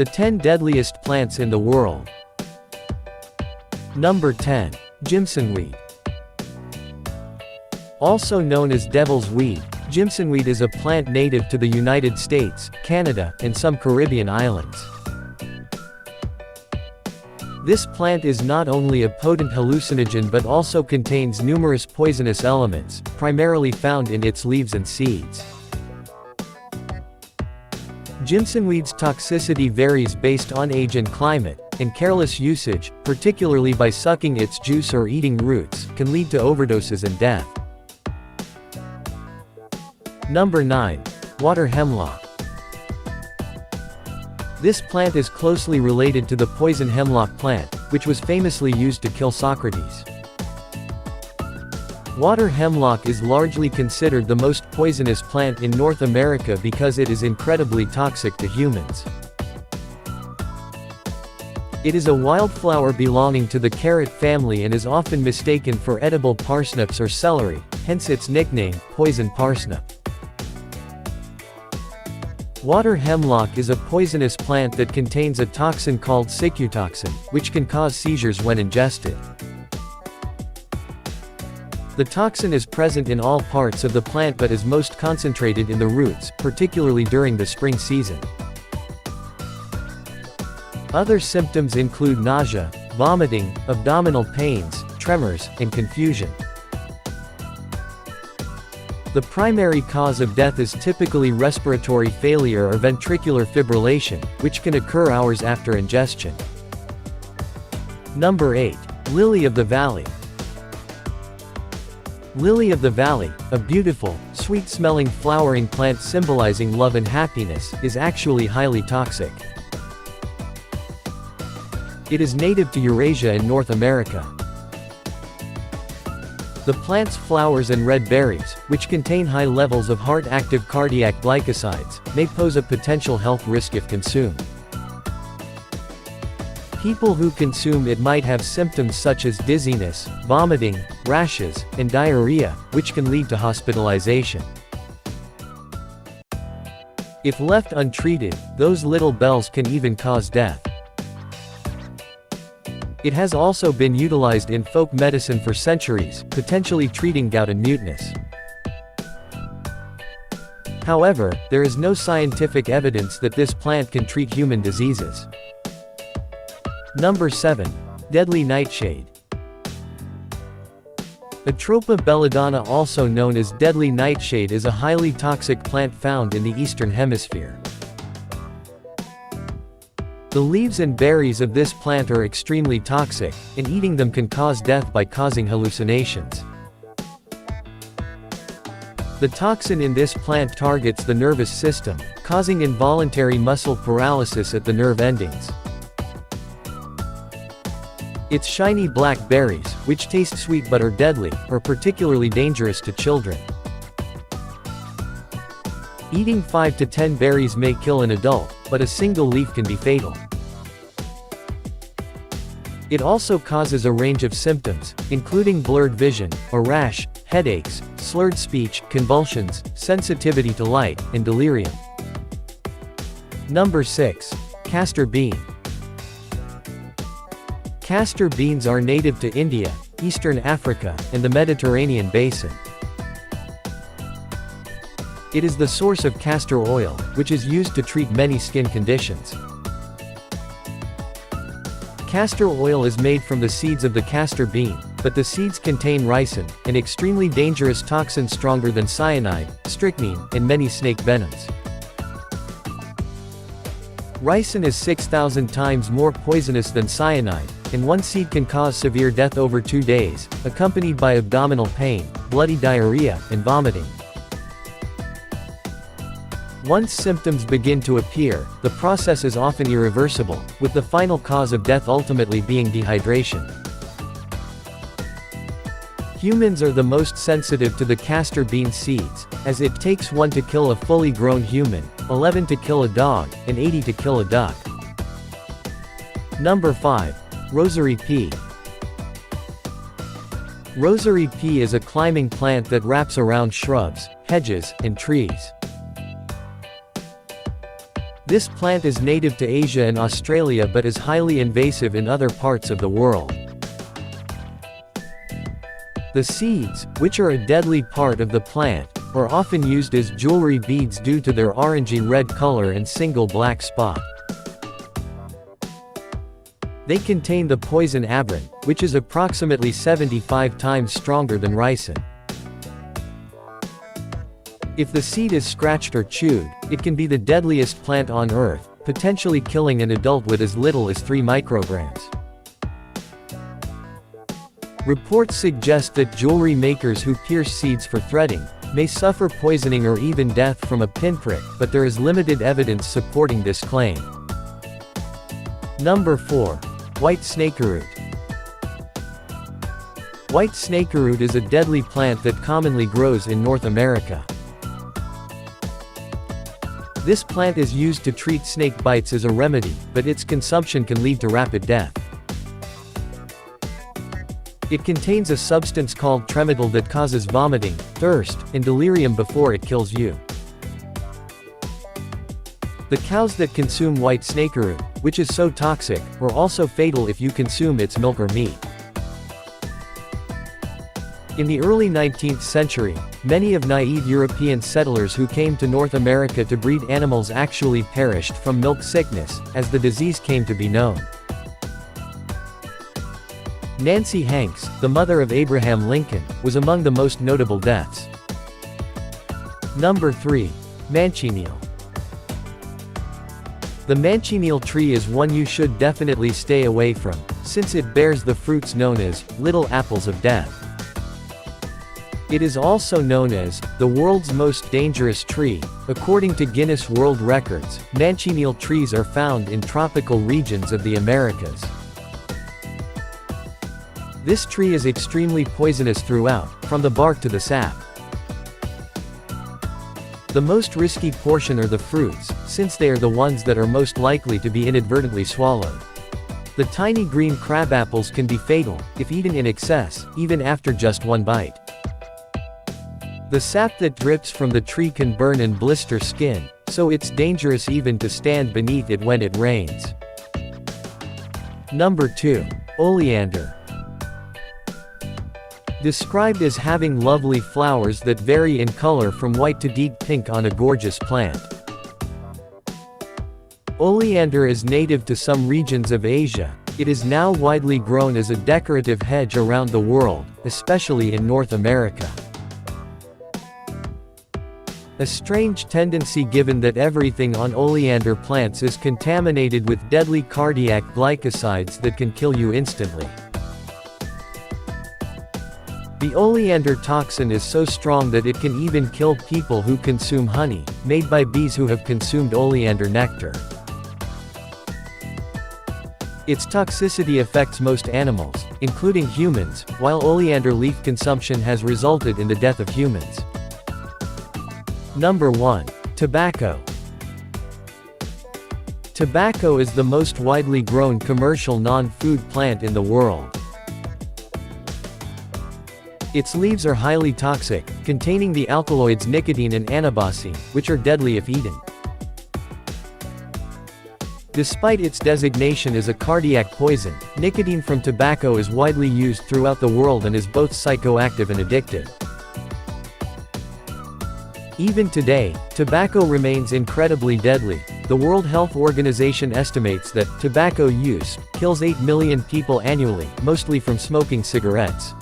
The 10 deadliest plants in the world. Number 10. Gemson weed. Also known as devil's weed, Gemson weed is a plant native to the United States, Canada, and some Caribbean islands. This plant is not only a potent hallucinogen but also contains numerous poisonous elements, primarily found in its leaves and seeds. Gemson weed's toxicity varies based on age and climate, and careless usage, particularly by sucking its juice or eating roots, can lead to overdoses and death. Number 9. Water hemlock. This plant is closely related to the poison hemlock plant, which was famously used to kill Socrates. Water hemlock is largely considered the most poisonous plant in North America because it is incredibly toxic to humans. It is a wildflower belonging to the carrot family and is often mistaken for edible parsnips or celery, hence its nickname, poison parsnip. Water hemlock is a poisonous plant that contains a toxin called cicutoxin, which can cause seizures when ingested. The toxin is present in all parts of the plant but is most concentrated in the roots, particularly during the spring season. Other symptoms include nausea, vomiting, abdominal pains, tremors, and confusion. The primary cause of death is typically respiratory failure or ventricular fibrillation, which can occur hours after ingestion. Number 8. Lily of the Valley. Lily of the Valley, a beautiful, sweet-smelling flowering plant symbolizing love and happiness, is actually highly toxic. It is native to Eurasia and North America. The plant's flowers and red berries, which contain high levels of heart-active cardiac glycosides, may pose a potential health risk if consumed. People who consume it might have symptoms such as dizziness, vomiting, rashes, and diarrhea, which can lead to hospitalization. If left untreated, those little bells can even cause death. It has also been utilized in folk medicine for centuries, potentially treating gout and muteness. However, there is no scientific evidence that this plant can treat human diseases. Number 7. Deadly nightshade. Atropa belladonna, also known as deadly nightshade, is a highly toxic plant found in the Eastern Hemisphere. The leaves and berries of this plant are extremely toxic, and eating them can cause death by causing hallucinations. The toxin in this plant targets the nervous system, causing involuntary muscle paralysis at the nerve endings. Its shiny black berries, which taste sweet but are deadly, are particularly dangerous to children. Eating 5 to 10 berries may kill an adult, but a single leaf can be fatal. It also causes a range of symptoms, including blurred vision, a rash, headaches, slurred speech, convulsions, sensitivity to light, and delirium. Number 6. Castor bean. Castor beans are native to India, Eastern Africa, and the Mediterranean basin. It is the source of castor oil, which is used to treat many skin conditions. Castor oil is made from the seeds of the castor bean, but the seeds contain ricin, an extremely dangerous toxin stronger than cyanide, strychnine, and many snake venoms. Ricin is 6,000 times more poisonous than cyanide, and one seed can cause severe death over 2 days, accompanied by abdominal pain, bloody diarrhea, and vomiting. Once symptoms begin to appear, the process is often irreversible, with the final cause of death ultimately being dehydration. Humans are the most sensitive to the castor bean seeds, as it takes 1 to kill a fully grown human, 11 to kill a dog, and 80 to kill a duck. Number 5. Rosary pea. Rosary pea is a climbing plant that wraps around shrubs, hedges, and trees. This plant is native to Asia and Australia but is highly invasive in other parts of the world. The seeds, which are a deadly part of the plant, are often used as jewelry beads due to their orangey red color and single black spot. They contain the poison abrin, which is approximately 75 times stronger than ricin. If the seed is scratched or chewed, it can be the deadliest plant on Earth, potentially killing an adult with as little as 3 micrograms. Reports suggest that jewelry makers who pierce seeds for threading may suffer poisoning or even death from a pinprick, but there is limited evidence supporting this claim. Number 4. White snakeroot. White snakeroot is a deadly plant that commonly grows in North America. This plant is used to treat snake bites as a remedy, but its consumption can lead to rapid death. It contains a substance called tremetyl that causes vomiting, thirst, and delirium before it kills you. The cows that consume white snakeroot, which is so toxic, are also fatal if you consume its milk or meat. In the early 19th century, many of naive European settlers who came to North America to breed animals actually perished from milk sickness, as the disease came to be known. Nancy Hanks, the mother of Abraham Lincoln, was among the most notable deaths. Number 3. Manchineel. The manchineel tree is one you should definitely stay away from, since it bears the fruits known as little apples of death. It is also known as the world's most dangerous tree. According to Guinness World Records, manchineel trees are found in tropical regions of the Americas. This tree is extremely poisonous throughout, from the bark to the sap. The most risky portion are the fruits, since they are the ones that are most likely to be inadvertently swallowed. The tiny green crabapples can be fatal, if eaten in excess, even after just one bite. The sap that drips from the tree can burn and blister skin, so it's dangerous even to stand beneath it when it rains. Number 2. Oleander. Described as having lovely flowers that vary in color from white to deep pink on a gorgeous plant. Oleander is native to some regions of Asia. It is now widely grown as a decorative hedge around the world, especially in North America. A strange tendency given that everything on oleander plants is contaminated with deadly cardiac glycosides that can kill you instantly. The oleander toxin is so strong that it can even kill people who consume honey, made by bees who have consumed oleander nectar. Its toxicity affects most animals, including humans, while oleander leaf consumption has resulted in the death of humans. Number 1. Tobacco. Tobacco is the most widely grown commercial non-food plant in the world. Its leaves are highly toxic, containing the alkaloids nicotine and anabasine, which are deadly if eaten. Despite its designation as a cardiac poison, nicotine from tobacco is widely used throughout the world and is both psychoactive and addictive. Even today, tobacco remains incredibly deadly. The World Health Organization estimates that tobacco use kills 8 million people annually, mostly from smoking cigarettes.